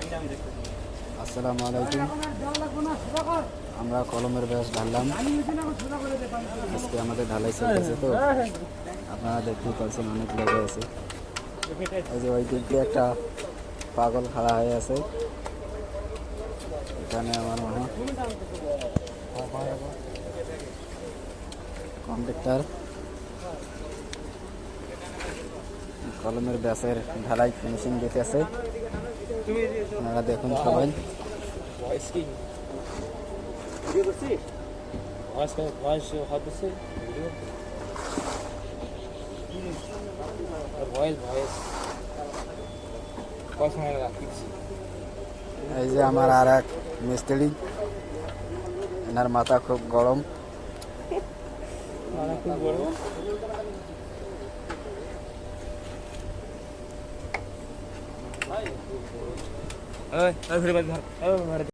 আসসালামু আলাইকুম। আমরা কলমের ব্যাস ঢাললাম। আজকে আমাদের ঢালাই চলতেছে, তো আপনারা দেখতেই পাচ্ছেন অনেক লেগে আছে। এই যে ওই দিক দিয়ে একটা পাগল খাড়া হয়ে আছে। এখানে আমার মনে হয় কন্ট্রাক্টর কলমের ব্যাসের ঢালাই ফিনিশিং দিতেছে। আপনারা দেখুন সবাই। এই যে আমার আর এক মিস্ত্রি, এনার মাথা খুব গরম।